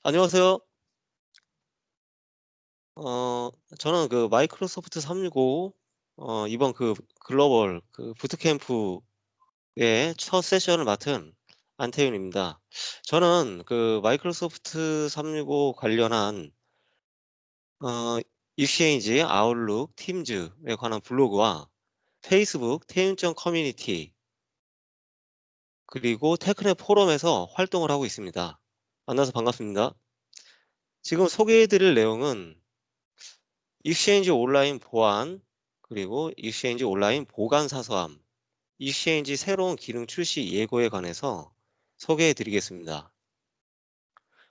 안녕하세요. 저는 그 마이크로소프트 365 이번 그 글로벌 그 부트캠프의 첫 세션을 맡은 안태윤입니다. 저는 그 마이크로소프트 365 관련한 어 익스체인지, 아웃룩, 팀즈에 관한 블로그와 페이스북 태윤점 커뮤니티 그리고 테크넷 포럼에서 활동을 하고 있습니다. 만나서 반갑습니다. 지금 소개해 드릴 내용은 익스체인지 온라인 보안, 그리고 익스체인지 온라인 보관 사서함, 익스체인지 새로운 기능 출시 예고에 관해서 소개해 드리겠습니다.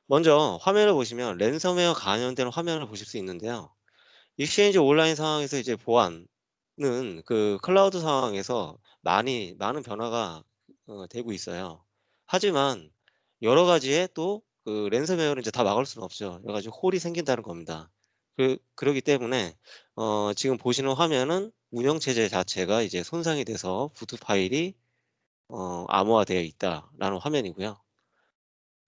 먼저 화면을 보시면 랜섬웨어 관련된 화면을 보실 수 있는데요. 익스체인지 온라인 상황에서 이제 보안은 그 클라우드 상황에서 많은 변화가 되고 있어요. 하지만 여러 가지의 또 그 랜섬웨어를 이제 다 막을 수는 없죠. 여러 가지 홀이 생긴다는 겁니다. 그러기 때문에 지금 보시는 화면은 운영체제 자체가 이제 손상이 돼서 부트 파일이 암호화되어 있다라는 화면이고요.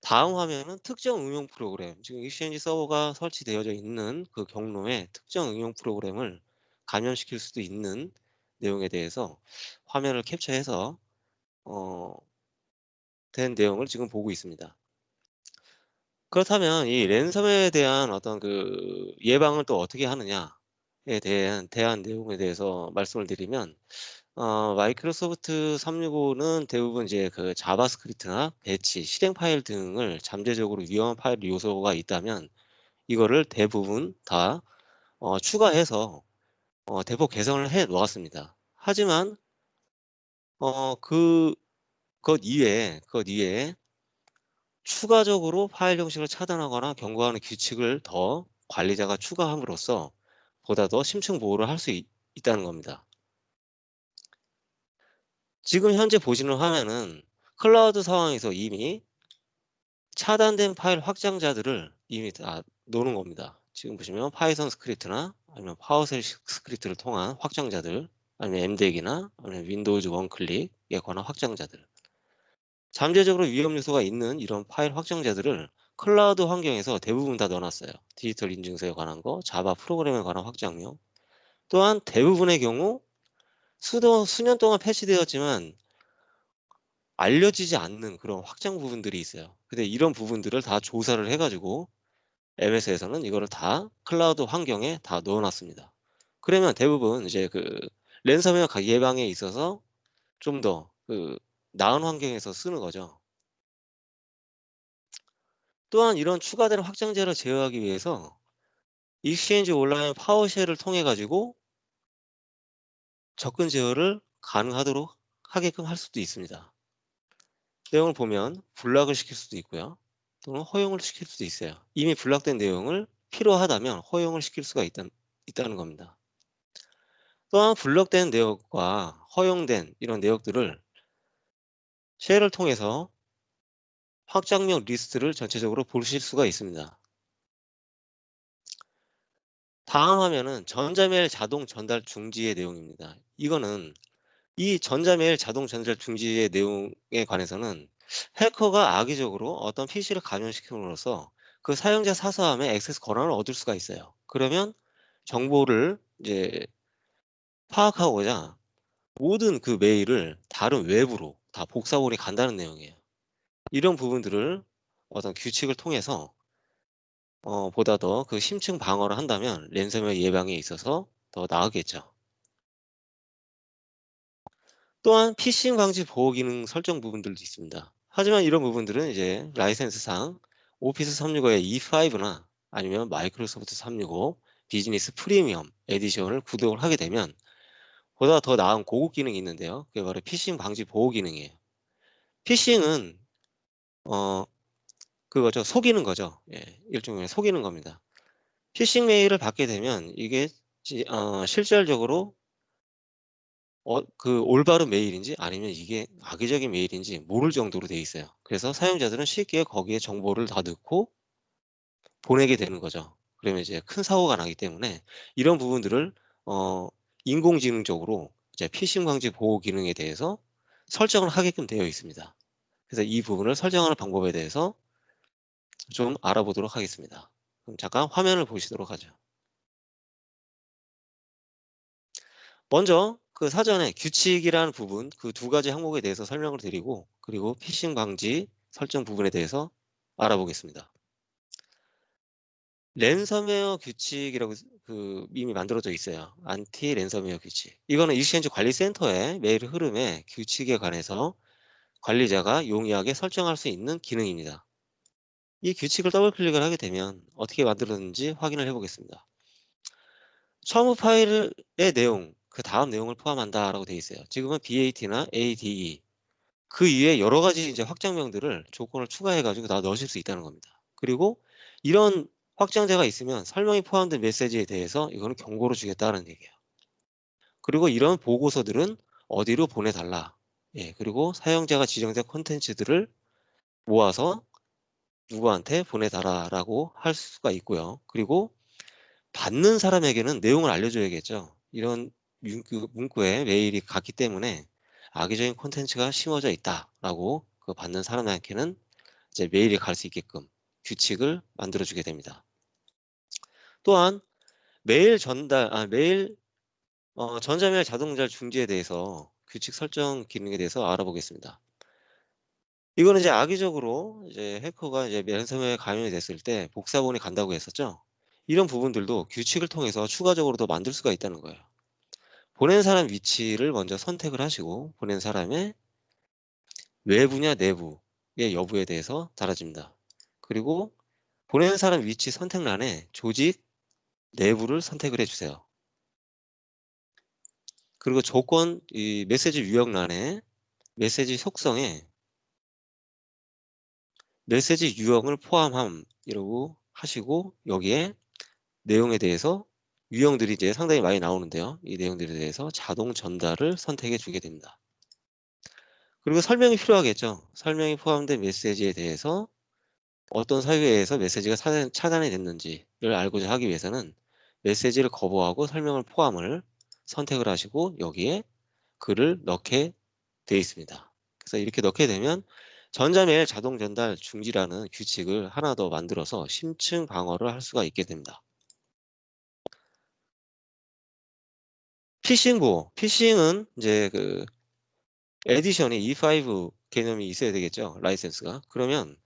다음 화면은 특정 응용 프로그램, 지금 익스체인지 서버가 설치되어져 있는 그 경로에 특정 응용 프로그램을 감염시킬 수도 있는 내용에 대해서 화면을 캡처해서 어 된 내용을 지금 보고 있습니다. 그렇다면 이 랜섬웨어에 대한 어떤 그 예방을 또 어떻게 하느냐에 대한 내용에 대해서 말씀을 드리면 마이크로소프트 365는 대부분 이제 그 자바스크립트나 배치, 실행 파일 등을 잠재적으로 위험한 파일 요소가 있다면 이거를 대부분 다 추가해서 대폭 개선을 해 놓았습니다. 하지만 어 그 그것 이외에 추가적으로 파일 형식을 차단하거나 경고하는 규칙을 더 관리자가 추가함으로써 보다 더 심층 보호를 할 수 있다는 겁니다. 지금 현재 보시는 화면은 클라우드 상황에서 이미 차단된 파일 확장자들을 이미 다 놓는 겁니다. 지금 보시면 파이썬 스크립트나 아니면 파워쉘 스크립트를 통한 확장자들, 아니면 MDEC이나 아니면 윈도우즈 원클릭에 관한 확장자들, 잠재적으로 위험 요소가 있는 이런 파일 확장자들을 클라우드 환경에서 대부분 다 넣어놨어요. 디지털 인증서에 관한 거, 자바 프로그램에 관한 확장료. 또한 대부분의 경우 수년 동안 패치되었지만 알려지지 않는 그런 확장 부분들이 있어요. 근데 이런 부분들을 다 조사를 해가지고 MS에서는 이거를 다 클라우드 환경에 다 넣어놨습니다. 그러면 대부분 이제 그 랜섬웨어 예방에 있어서 좀 더 그 나은 환경에서 쓰는 거죠. 또한 이런 추가된 확장자를 제어하기 위해서 익스체인지 온라인 파워쉘을 통해 가지고 접근 제어를 가능하도록 하게끔 할 수도 있습니다. 내용을 보면 블락을 시킬 수도 있고요. 또는 허용을 시킬 수도 있어요. 이미 블락된 내용을 필요하다면 허용을 시킬 수가 있다는 겁니다. 또한 블럭된 내역과 허용된 이런 내역들을 쉘을 통해서 확장력 리스트를 전체적으로 보실 수가 있습니다. 다음 화면은 전자메일 자동 전달 중지의 내용입니다. 이거는 이 전자메일 자동 전달 중지의 내용에 관해서는 해커가 악의적으로 어떤 PC를 감염시킴으로써 그 사용자 사서함에 액세스 권한을 얻을 수가 있어요. 그러면 정보를 이제 파악하고자 모든 그 메일을 다른 외부로 다 복사본이 간다는 내용이에요. 이런 부분들을 어떤 규칙을 통해서 보다 더 그 심층 방어를 한다면 랜섬웨어 예방에 있어서 더 나으겠죠. 또한 피싱 방지 보호 기능 설정 부분들도 있습니다. 하지만 이런 부분들은 이제 라이센스상 오피스 365의 E5나 아니면 마이크로소프트 365 비즈니스 프리미엄 에디션을 구독을 하게 되면 보다 더 나은 고급 기능이 있는데요. 그게 바로 피싱 방지 보호 기능이에요. 피싱은 어 그거죠. 속이는 거죠. 예. 일종의 속이는 겁니다. 피싱 메일을 받게 되면 이게 실질적으로 그 올바른 메일인지 아니면 이게 악의적인 메일인지 모를 정도로 돼 있어요. 그래서 사용자들은 쉽게 거기에 정보를 다 넣고 보내게 되는 거죠. 그러면 이제 큰 사고가 나기 때문에 이런 부분들을 어 인공지능적으로 이제 피싱 방지 보호 기능에 대해서 설정을 하게끔 되어 있습니다. 그래서 이 부분을 설정하는 방법에 대해서 좀 알아보도록 하겠습니다. 그럼 잠깐 화면을 보시도록 하죠. 먼저 그 사전에 규칙이라는 부분, 그 두 가지 항목에 대해서 설명을 드리고, 그리고 피싱 방지 설정 부분에 대해서 알아보겠습니다. 랜섬웨어 규칙이라고 이미 만들어져 있어요. 안티 랜섬웨어 규칙. 이거는 익스체인지 관리센터의 메일 흐름의 규칙에 관해서 관리자가 용이하게 설정할 수 있는 기능입니다. 이 규칙을 더블 클릭을 하게 되면 어떻게 만들었는지 확인을 해보겠습니다. 첨부 파일의 내용, 그 다음 내용을 포함한다라고 되어 있어요. 지금은 BAT나 ADE 그 이외에 여러 가지 이제 확장명들을 조건을 추가해가지고 다 넣으실 수 있다는 겁니다. 그리고 이런 확장자가 있으면 설명이 포함된 메시지에 대해서 이거는 경고를 주겠다는 얘기예요. 그리고 이런 보고서들은 어디로 보내달라. 예, 그리고 사용자가 지정된 콘텐츠들을 모아서 누구한테 보내달라라고 할 수가 있고요. 그리고 받는 사람에게는 내용을 알려줘야겠죠. 이런 문구에 메일이 갔기 때문에 악의적인 콘텐츠가 심어져 있다라고 그 받는 사람에게는 이제 메일이 갈 수 있게끔 규칙을 만들어주게 됩니다. 또한 메일 전자메일 자동잘 중지에 대해서 규칙 설정 기능에 대해서 알아보겠습니다. 이거는 이제 악의적으로 이제 해커가 이제 랜섬웨어에 감염이 됐을 때 복사본이 간다고 했었죠. 이런 부분들도 규칙을 통해서 추가적으로 더 만들 수가 있다는 거예요. 보낸 사람 위치를 먼저 선택을 하시고 보낸 사람의 외부냐 내부의 여부에 대해서 달아집니다. 그리고 보낸 사람 위치 선택란에 조직 내부를 선택을 해주세요. 그리고 조건 이 메시지 유형란에 메시지 속성에 메시지 유형을 포함함 이러고 하시고 여기에 내용에 대해서 유형들이 이제 상당히 많이 나오는데요. 이 내용들에 대해서 자동 전달을 선택해 주게 됩니다. 그리고 설명이 필요하겠죠. 설명이 포함된 메시지에 대해서 어떤 사유에서 메시지가 차단이 됐는지를 알고자 하기 위해서는 메시지를 거부하고 설명을 포함을 선택을 하시고 여기에 글을 넣게 되어 있습니다. 그래서 이렇게 넣게 되면 전자메일 자동 전달 중지라는 규칙을 하나 더 만들어서 심층 방어를 할 수가 있게 됩니다. 피싱 보호. 피싱은 이제 그 에디션이 E5 개념이 있어야 되겠죠. 라이센스가. 그러면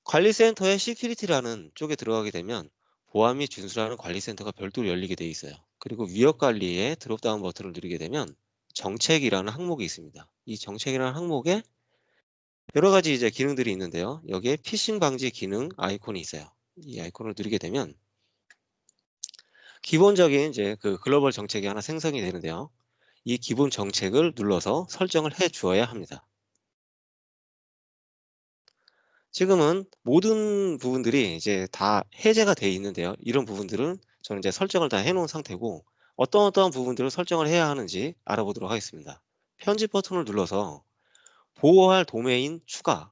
관리센터의 시큐리티라는 쪽에 들어가게 되면 보안 및 준수라는 관리센터가 별도로 열리게 돼 있어요. 그리고 위협 관리에 드롭다운 버튼을 누르게 되면 정책이라는 항목이 있습니다. 이 정책이라는 항목에 여러 가지 이제 기능들이 있는데요. 여기에 피싱 방지 기능 아이콘이 있어요. 이 아이콘을 누르게 되면 기본적인 이제 그 글로벌 정책이 하나 생성이 되는데요. 이 기본 정책을 눌러서 설정을 해 주어야 합니다. 지금은 모든 부분들이 이제 다 해제가 되어 있는데요. 이런 부분들은 저는 이제 설정을 다 해놓은 상태고 어떤 부분들을 설정을 해야 하는지 알아보도록 하겠습니다. 편집 버튼을 눌러서 보호할 도메인 추가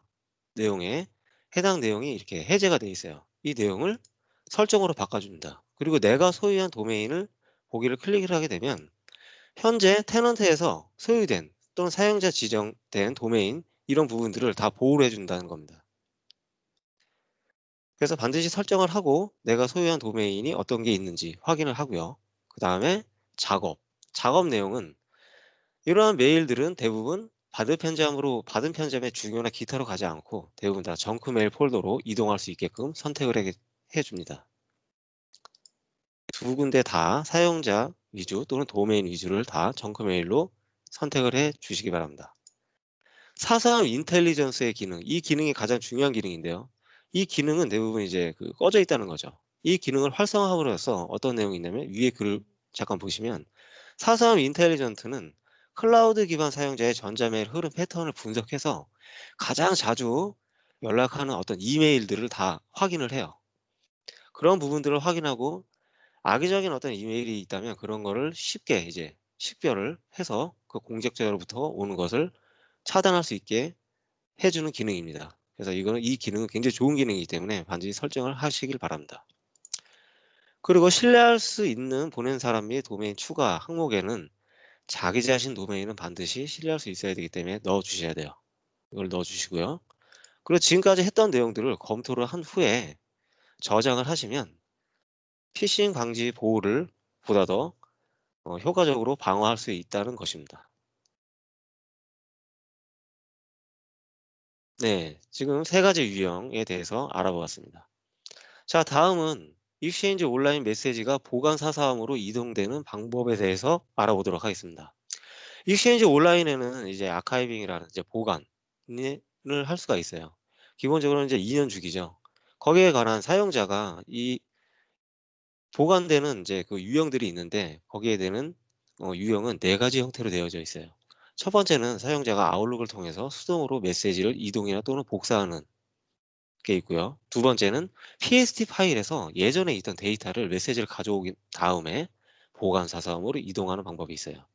내용에 해당 내용이 이렇게 해제가 되어 있어요. 이 내용을 설정으로 바꿔줍니다. 그리고 내가 소유한 도메인을 보기를 클릭을 하게 되면 현재 테넌트에서 소유된 또는 사용자 지정된 도메인 이런 부분들을 다 보호를 해준다는 겁니다. 그래서 반드시 설정을 하고 내가 소유한 도메인이 어떤 게 있는지 확인을 하고요. 그 다음에 작업 내용은 이러한 메일들은 대부분 받은 편지함의 주소나 기타로 가지 않고 대부분 다 정크 메일 폴더로 이동할 수 있게끔 선택을 해줍니다. 두 군데 다 사용자 위주 또는 도메인 위주를 다 정크 메일로 선택을 해 주시기 바랍니다. 사서함 인텔리전스의 기능, 이 기능이 가장 중요한 기능인데요. 이 기능은 대부분 이제 꺼져 있다는 거죠. 이 기능을 활성화함으로써 어떤 내용이 있냐면 위에 글을 잠깐 보시면 사서함 인텔리전트는 클라우드 기반 사용자의 전자메일 흐름 패턴을 분석해서 가장 자주 연락하는 어떤 이메일들을 다 확인을 해요. 그런 부분들을 확인하고 악의적인 어떤 이메일이 있다면 그런 거를 쉽게 이제 식별을 해서 그 공직자로부터 오는 것을 차단할 수 있게 해주는 기능입니다. 그래서 이 기능은 굉장히 좋은 기능이기 때문에 반드시 설정을 하시길 바랍니다. 그리고 신뢰할 수 있는 보낸 사람 및 도메인 추가 항목에는 자기 자신 도메인은 반드시 신뢰할 수 있어야 되기 때문에 넣어주셔야 돼요. 이걸 넣어주시고요. 그리고 지금까지 했던 내용들을 검토를 한 후에 저장을 하시면 피싱 방지 보호를 보다 더 효과적으로 방어할 수 있다는 것입니다. 네, 지금 세 가지 유형에 대해서 알아보았습니다. 자, 다음은 익스체인지 온라인 메시지가 보관 사서함으로 이동되는 방법에 대해서 알아보도록 하겠습니다. 익스체인지 온라인에는 이제 아카이빙이라는 이제 보관을 할 수가 있어요. 기본적으로 이제 2년 주기죠. 거기에 관한 사용자가 이 보관되는 이제 그 유형들이 있는데 거기에 되는 유형은 네 가지 형태로 되어져 있어요. 첫 번째는 사용자가 아웃룩을 통해서 수동으로 메시지를 이동이나 또는 복사하는 게 있고요. 두 번째는 PST 파일에서 예전에 있던 데이터를 메시지를 가져오긴 다음에 보관 사서함으로 이동하는 방법이 있어요.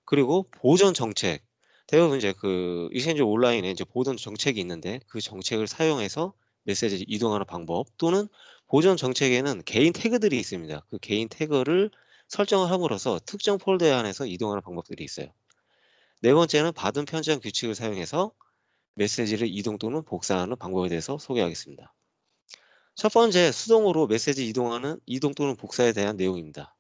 그리고 보존 정책. 대부분 이제 그 익스체인지 온라인에 이제 보존 정책이 있는데 그 정책을 사용해서 메시지를 이동하는 방법 또는 보존 정책에는 개인 태그들이 있습니다. 그 개인 태그를 설정을 함으로써 특정 폴더에 한해서 이동하는 방법들이 있어요. 네 번째는 받은 편지한 규칙을 사용해서 메시지를 이동 또는 복사하는 방법에 대해서 소개하겠습니다. 첫 번째, 수동으로 메시지 이동하는 이동 또는 복사에 대한 내용입니다.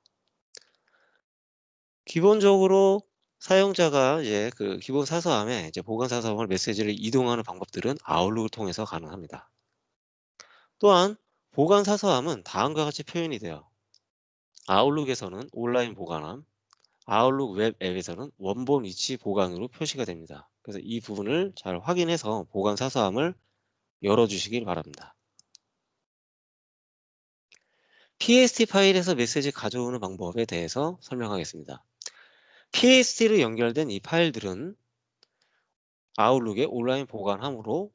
기본적으로 사용자가 이제 그 기본 사서함에 이제 보관 사서함을 메시지를 이동하는 방법들은 아웃룩을 통해서 가능합니다. 또한 보관 사서함은 다음과 같이 표현이 돼요. 아웃룩에서는 온라인 보관함, 아웃룩 웹 앱에서는 원본 위치 보관으로 표시가 됩니다. 그래서 이 부분을 잘 확인해서 보관 사서함을 열어주시길 바랍니다. PST 파일에서 메시지 가져오는 방법에 대해서 설명하겠습니다. PST로 연결된 이 파일들은 아웃룩의 온라인 보관함으로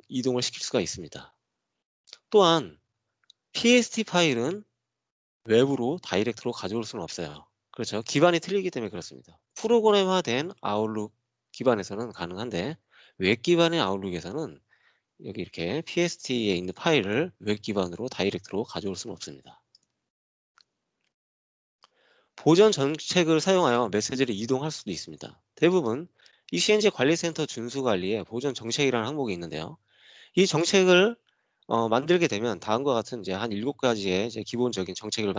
이동을 시킬 수가 있습니다. 또한 PST 파일은 외부로 다이렉트로 가져올 수는 없어요. 그렇죠. 기반이 틀리기 때문에 그렇습니다. 프로그램화된 아웃룩 기반에서는 가능한데 웹 기반의 아웃룩에서는 여기 이렇게 PST에 있는 파일을 웹 기반으로 다이렉트로 가져올 수는 없습니다. 보전 정책을 사용하여 메시지를 이동할 수도 있습니다. 대부분 ECNG 관리센터 준수 관리에 보전 정책이라는 항목이 있는데요. 이 정책을 만들게 되면 다음과 같은 이제 한 7가지의 이제 기본적인 정책을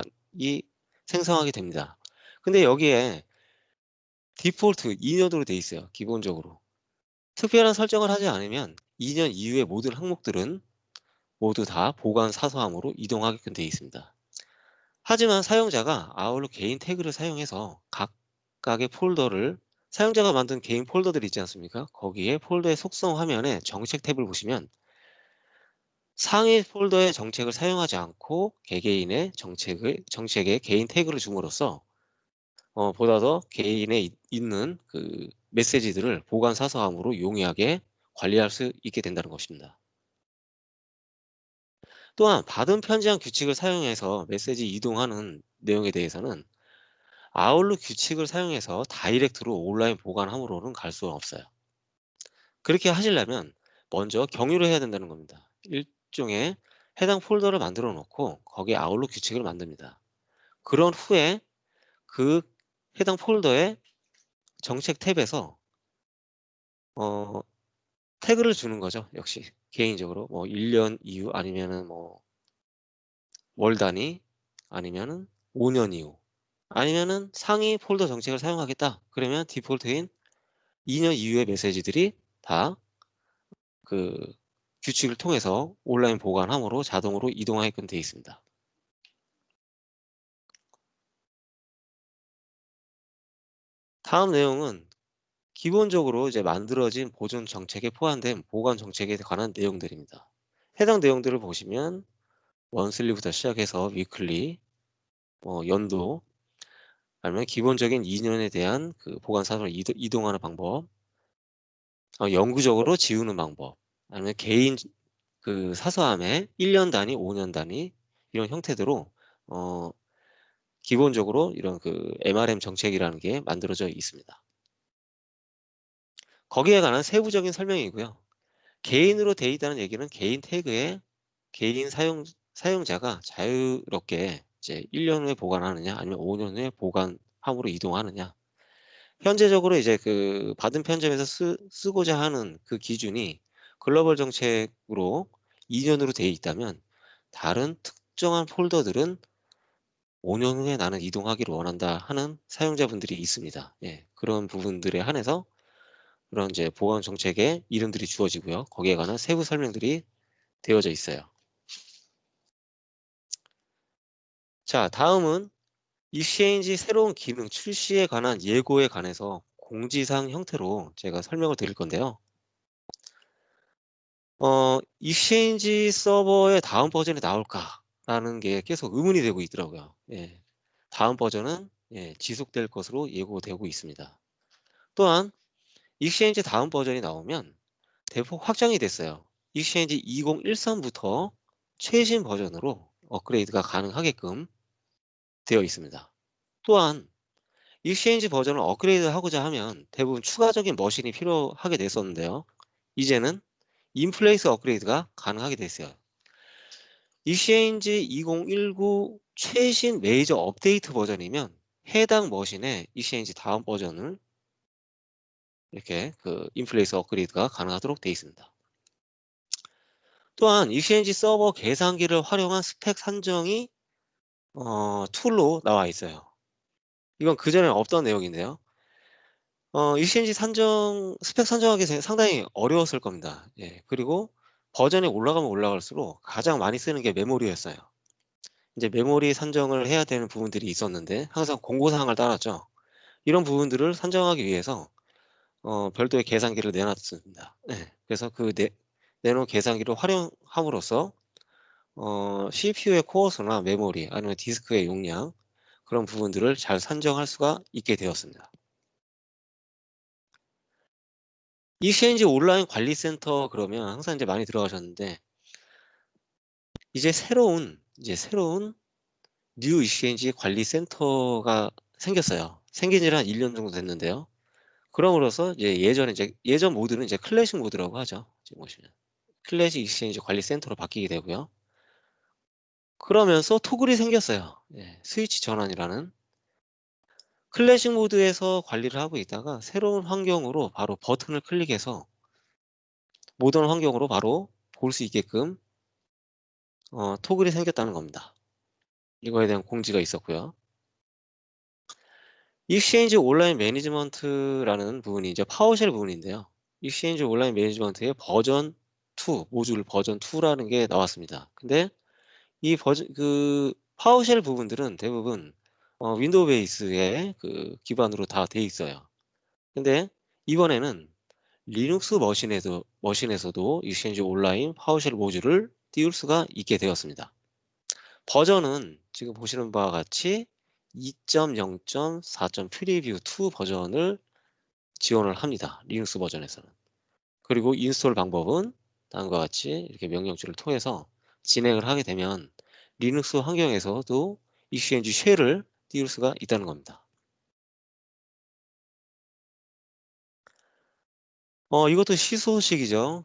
생성하게 됩니다. 근데 여기에 디폴트 2년으로 돼 있어요. 기본적으로. 특별한 설정을 하지 않으면 2년 이후의 모든 항목들은 모두 다 보관 사서함으로 이동하게끔 되어 있습니다. 하지만 사용자가 아웃룩 개인 태그를 사용해서 각각의 폴더를 사용자가 만든 개인 폴더들이 있지 않습니까? 거기에 폴더의 속성 화면에 정책 탭을 보시면 상위 폴더의 정책을 사용하지 않고 개개인의 정책에 개인 태그를 줌으로써 보다 더 개인에 있는 그 메시지들을 보관 사서함으로 용이하게 관리할 수 있게 된다는 것입니다. 또한 받은 편지한 규칙을 사용해서 메시지 이동하는 내용에 대해서는 아웃룩 규칙을 사용해서 다이렉트로 온라인 보관함으로는 갈 수가 없어요. 그렇게 하시려면 먼저 경유를 해야 된다는 겁니다. 일종의 해당 폴더를 만들어 놓고 거기에 아웃룩 규칙을 만듭니다. 그런 후에 그 해당 폴더의 정책 탭에서 어, 태그를 주는 거죠. 역시 개인적으로 뭐 1년 이후 아니면은 뭐 월 단위 아니면은 5년 이후 아니면은 상위 폴더 정책을 사용하겠다. 그러면 디폴트인 2년 이후의 메시지들이 다 그 규칙을 통해서 온라인 보관함으로 자동으로 이동하게끔 되어 있습니다. 다음 내용은 기본적으로 이제 만들어진 보존 정책에 포함된 보관 정책에 관한 내용들입니다. 해당 내용들을 보시면 원슬리부터 시작해서 위클리, 연도, 아니면 기본적인 2년에 대한 그 보관 사서를 이동하는 방법, 영구적으로 지우는 방법, 아니면 개인 그 사서함에 1년 단위, 5년 단위 이런 형태대로 어, 기본적으로 이런 그 MRM 정책이라는 게 만들어져 있습니다. 거기에 관한 세부적인 설명이고요. 개인으로 돼 있다는 얘기는 개인 태그에 개인 사용자가 자유롭게 이제 1년 후에 보관하느냐 아니면 5년 후에 보관함으로 이동하느냐. 현재적으로 이제 그 받은 편점에서 쓰고자 하는 그 기준이 글로벌 정책으로 2년으로 되어 있다면 다른 특정한 폴더들은 5년 후에 나는 이동하기를 원한다 하는 사용자분들이 있습니다. 예, 그런 부분들에 한해서 그런 이제 보안 정책의 이름들이 주어지고요. 거기에 관한 세부 설명들이 되어져 있어요. 자, 다음은 익스체인지 새로운 기능 출시에 관한 예고에 관해서 공지사항 형태로 제가 설명을 드릴 건데요. 익스체인지 서버의 다음 버전이 나올까라는 게 계속 의문이 되고 있더라고요. 예, 다음 버전은 지속될 것으로 예고되고 있습니다. 또한 익스체인지 다음 버전이 나오면 대폭 확장이 됐어요. 익스체인지 2013부터 최신 버전으로 업그레이드가 가능하게끔 되어 있습니다. 또한 익스체인지 버전을 업그레이드하고자 하면 대부분 추가적인 머신이 필요하게 됐었는데요. 이제는 인플레이스 업그레이드가 가능하게 됐어요. 익스체인지 2019 최신 메이저 업데이트 버전이면 해당 머신에 익스체인지 다음 버전을 이렇게 그 인플레이스 업그레이드가 가능하도록 되어 있습니다. 또한 익스체인지 서버 계산기를 활용한 스펙 산정이 툴로 나와 있어요. 이건 그전에 없던 내용인데요. 익스체인지 스펙 산정하기 상당히 어려웠을 겁니다. 예, 그리고 버전이 올라가면 올라갈수록 가장 많이 쓰는 게 메모리였어요. 이제 메모리 산정을 해야 되는 부분들이 있었는데 항상 공고사항을 따랐죠. 이런 부분들을 산정하기 위해서 별도의 계산기를 내놨습니다. 예, 그래서 내놓은 계산기를 활용함으로써 CPU의 코어 수나 메모리 아니면 디스크의 용량 그런 부분들을 잘 산정할 수가 있게 되었습니다. 익스체인지 온라인 관리센터 그러면 항상 이제 많이 들어가셨는데 이제 새로운 뉴 익스체인지 관리센터가 생겼어요. 생긴 지는 한 1년 정도 됐는데요. 그럼으로써 이제 예전 모드는 이제 클래식 모드라고 하죠. 지금 보시면 클래식 익스체인지 관리센터로 바뀌게 되고요. 그러면서 토글이 생겼어요. 예, 스위치 전환이라는 클래식 모드에서 관리를 하고 있다가 새로운 환경으로 바로 버튼을 클릭해서 모던 환경으로 바로 볼 수 있게끔 토글이 생겼다는 겁니다. 이거에 대한 공지가 있었고요. 익스체인지 온라인 매니지먼트라는 부분이 이제 파워쉘 부분인데요. 익스체인지 온라인 매니지먼트의 버전 2, 모듈 버전 2라는 게 나왔습니다. 근데 이 파워쉘 부분들은 대부분 윈도우 베이스의 그 기반으로 다 돼 있어요. 근데 이번에는 리눅스 머신에서도 익스체인지 온라인 파워쉘 모듈을 띄울 수가 있게 되었습니다. 버전은 지금 보시는 바와 같이 2.0.4. 프리뷰 2 버전을 지원을 합니다. 리눅스 버전에서는. 그리고 인스톨 방법은 다음과 같이 이렇게 명령줄을 통해서 진행을 하게 되면 리눅스 환경에서도 익스체인지 쉘을 띄울 수가 있다는 겁니다. 이것도 희소식이죠.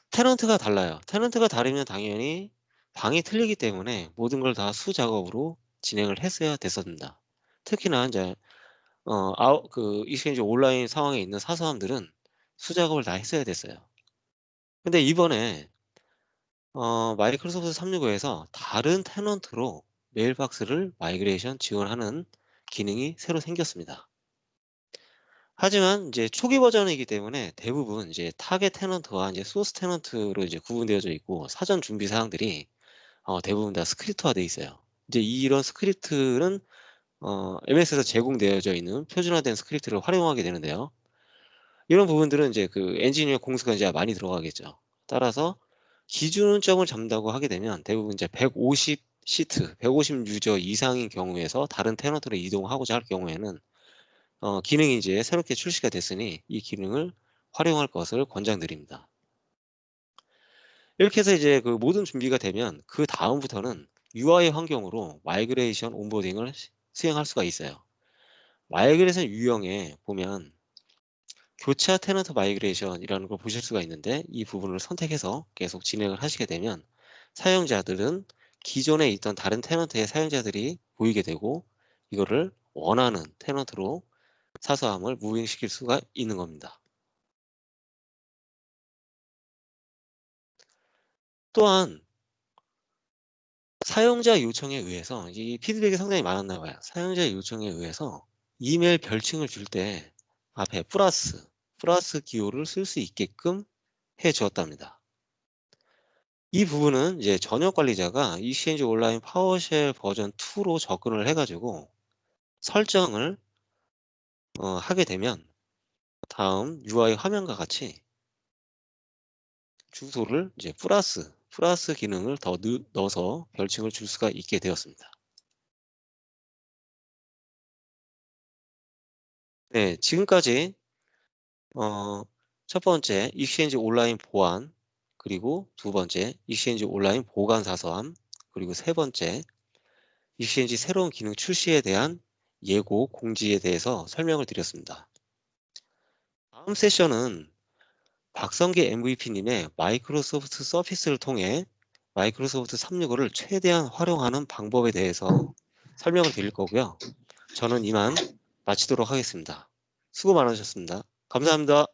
테넌트가 달라요. 테넌트가 다르면 당연히 방이 틀리기 때문에 모든 걸 다 수작업으로 진행을 했어야 됐었습니다. 특히나 이제 익스체인지 온라인 상황에 있는 사서함들은 수작업을 다 했어야 됐어요. 근데 이번에 마이크로소프트 365에서 다른 테넌트로 메일박스를 마이그레이션 지원하는 기능이 새로 생겼습니다. 하지만 이제 초기 버전이기 때문에 대부분 이제 타겟 테넌트와 이제 소스 테넌트로 이제 구분되어져 있고 사전 준비 사항들이 대부분 다 스크립트화되어 있어요. 이제 이런 스크립트는 MS에서 제공되어져 있는 표준화된 스크립트를 활용하게 되는데요. 이런 부분들은 이제 그 엔지니어 공수가 이제 많이 들어가겠죠. 따라서 기준점을 잡는다고 하게 되면 대부분 이제 150 시트, 150 유저 이상인 경우에서 다른 테넌트로 이동하고자 할 경우에는 기능이 이제 새롭게 출시가 됐으니 이 기능을 활용할 것을 권장드립니다. 이렇게 해서 이제 그 모든 준비가 되면 그 다음부터는 UI 환경으로 마이그레이션 온보딩을 수행할 수가 있어요. 마이그레이션 유형에 보면 교차 테넌트 마이그레이션이라는 걸 보실 수가 있는데 이 부분을 선택해서 계속 진행을 하시게 되면 사용자들은 기존에 있던 다른 테넌트의 사용자들이 보이게 되고 이거를 원하는 테넌트로 사서함을 무빙시킬 수가 있는 겁니다. 또한 사용자 요청에 의해서 이 피드백이 상당히 많았나 봐요. 사용자 요청에 의해서 이메일 별칭을 줄 때 앞에 플러스 기호를 쓸 수 있게끔 해 주었답니다. 이 부분은 이제 전역 관리자가 익스체인지 온라인 파워쉘 버전 2로 접근을 해가지고 설정을 하게 되면 다음 UI 화면과 같이 주소를 이제 플러스 기능을 더 넣어서 별칭을 줄 수가 있게 되었습니다. 네, 지금까지 첫 번째 익스체인지 온라인 보안, 그리고 두 번째 익스체인지 온라인 보관 사서함, 그리고 세 번째 익스체인지 새로운 기능 출시에 대한 예고 공지에 대해서 설명을 드렸습니다. 다음 세션은 박성기 MVP님의 마이크로소프트 서피스를 통해 마이크로소프트 365를 최대한 활용하는 방법에 대해서 설명을 드릴 거고요. 저는 이만 마치도록 하겠습니다. 수고 많으셨습니다. 감사합니다.